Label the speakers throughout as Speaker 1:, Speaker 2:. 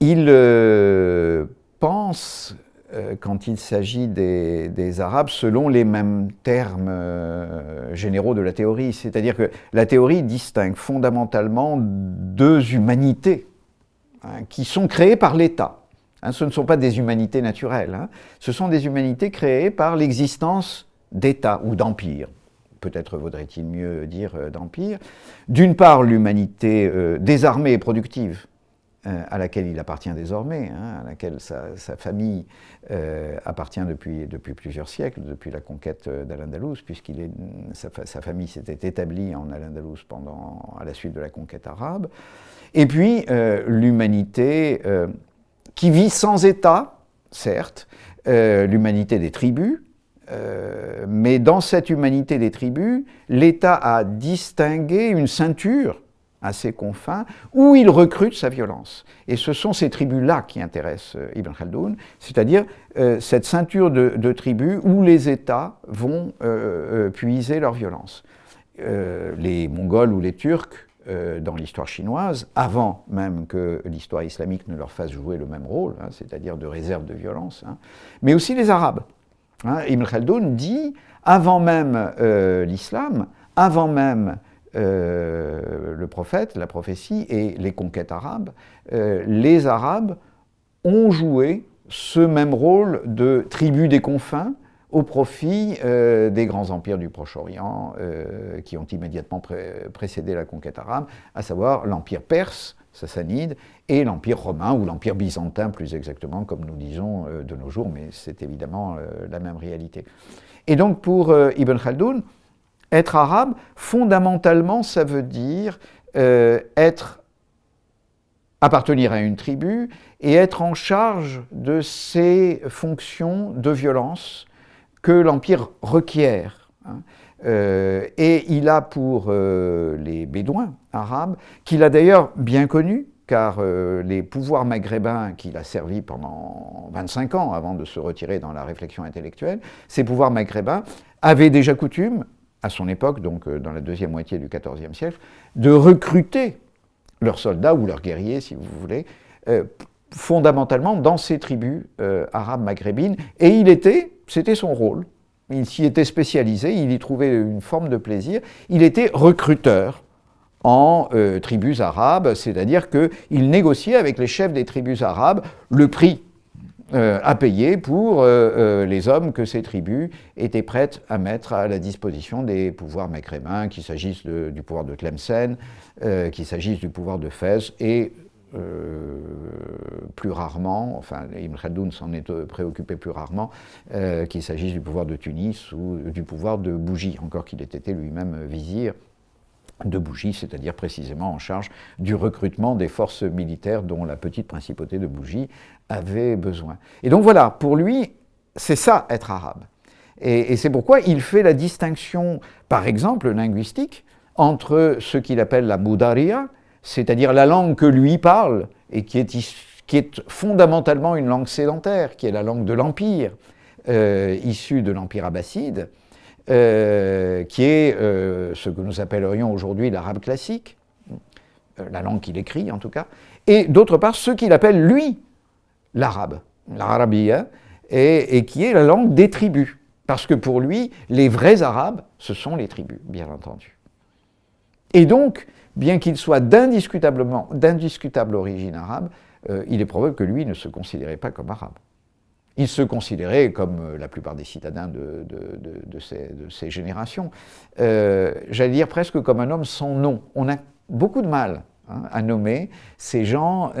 Speaker 1: il pense, quand il s'agit des Arabes, selon les mêmes termes généraux de la théorie. C'est-à-dire que la théorie distingue fondamentalement deux humanités qui sont créées par l'État. Ce ne sont pas des humanités naturelles, ce sont des humanités créées par l'existence d'États ou d'empires. Peut-être vaudrait-il mieux dire d'empire. D'une part, l'humanité désarmée et productive, à laquelle il appartient désormais, à laquelle sa famille appartient depuis plusieurs siècles, depuis la conquête d'Al-Andalus, sa famille s'était établie en Al-Andalus à la suite de la conquête arabe. Et puis, l'humanité qui vit sans État, certes, l'humanité des tribus, mais dans cette humanité des tribus, l'État a distingué une ceinture à ses confins, où il recrute sa violence. Et ce sont ces tribus-là qui intéressent Ibn Khaldoun, c'est-à-dire cette ceinture de tribus où les États vont puiser leur violence. Les Mongols ou les Turcs, dans l'histoire chinoise, avant même que l'histoire islamique ne leur fasse jouer le même rôle, c'est-à-dire de réserve de violence, mais aussi les Arabes. Ibn Khaldoun dit, avant même l'islam, avant même le prophète, la prophétie et les conquêtes arabes, les Arabes ont joué ce même rôle de tribu des confins au profit des grands empires du Proche-Orient qui ont immédiatement précédé la conquête arabe, à savoir l'empire perse, sassanide, et l'empire romain, ou l'empire byzantin plus exactement, comme nous disons de nos jours, mais c'est évidemment la même réalité. Et donc pour Ibn Khaldoun, être arabe, fondamentalement, ça veut dire appartenir à une tribu et être en charge de ces fonctions de violence que l'Empire requiert. Et il a pour les Bédouins arabes, qu'il a d'ailleurs bien connus, car les pouvoirs maghrébins qu'il a servis pendant 25 ans avant de se retirer dans la réflexion intellectuelle, ces pouvoirs maghrébins avaient déjà coutume, à son époque, donc dans la deuxième moitié du XIVe siècle, de recruter leurs soldats ou leurs guerriers, si vous voulez, fondamentalement dans ces tribus arabes maghrébines. Et c'était son rôle, il s'y était spécialisé, il y trouvait une forme de plaisir, il était recruteur en tribus arabes, c'est-à-dire qu'il négociait avec les chefs des tribus arabes le prix à payer pour les hommes que ces tribus étaient prêtes à mettre à la disposition des pouvoirs maghrébins, qu'il s'agisse du pouvoir de Tlemcen, qu'il s'agisse du pouvoir de Fès, et plus rarement, enfin Ibn Khaldoun s'en est préoccupé plus rarement, qu'il s'agisse du pouvoir de Tunis ou du pouvoir de Bougie, encore qu'il ait été lui-même vizir de Bougie, c'est-à-dire précisément en charge du recrutement des forces militaires dont la petite principauté de Bougie avait besoin. Et donc voilà, pour lui, c'est ça être arabe. Et c'est pourquoi il fait la distinction, par exemple linguistique, entre ce qu'il appelle la Moudaria, c'est-à-dire la langue que lui parle et qui est fondamentalement une langue sédentaire, qui est la langue de l'Empire, issue de l'Empire abbasside, qui est ce que nous appellerions aujourd'hui l'arabe classique, la langue qu'il écrit en tout cas, et d'autre part ce qu'il appelle lui l'arabe, l'arabiya, et qui est la langue des tribus, parce que pour lui, les vrais arabes, ce sont les tribus, bien entendu. Et donc, bien qu'il soit d'indiscutable origine arabe, il est probable que lui ne se considérait pas comme arabe. Il se considérait, comme la plupart des citadins de ces générations, j'allais dire presque comme un homme sans nom. On a beaucoup de mal à nommer ces gens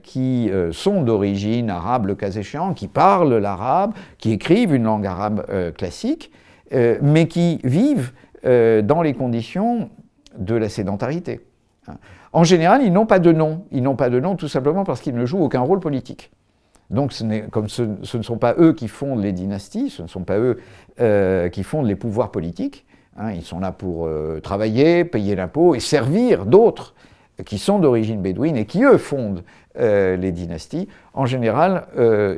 Speaker 1: qui sont d'origine arabe, le cas échéant, qui parlent l'arabe, qui écrivent une langue arabe classique, mais qui vivent dans les conditions de la sédentarité. En général, ils n'ont pas de nom. Ils n'ont pas de nom tout simplement parce qu'ils ne jouent aucun rôle politique. Donc ce ne sont pas eux qui fondent les dynasties, ce ne sont pas eux qui fondent les pouvoirs politiques. Ils sont là pour travailler, payer l'impôt et servir d'autres qui sont d'origine bédouine et qui, eux, fondent les dynasties. En général,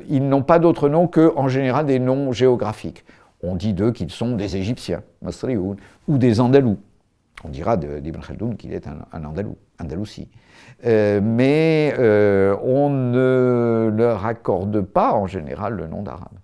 Speaker 1: ils n'ont pas d'autres noms que, en général, des noms géographiques. On dit d'eux qu'ils sont des Égyptiens, Masrioun, ou des Andalous. On dira d'Ibn Khaldoun qu'il est un Andalou. Andalousie. Mais on ne leur accorde pas en général le nom d'arabe.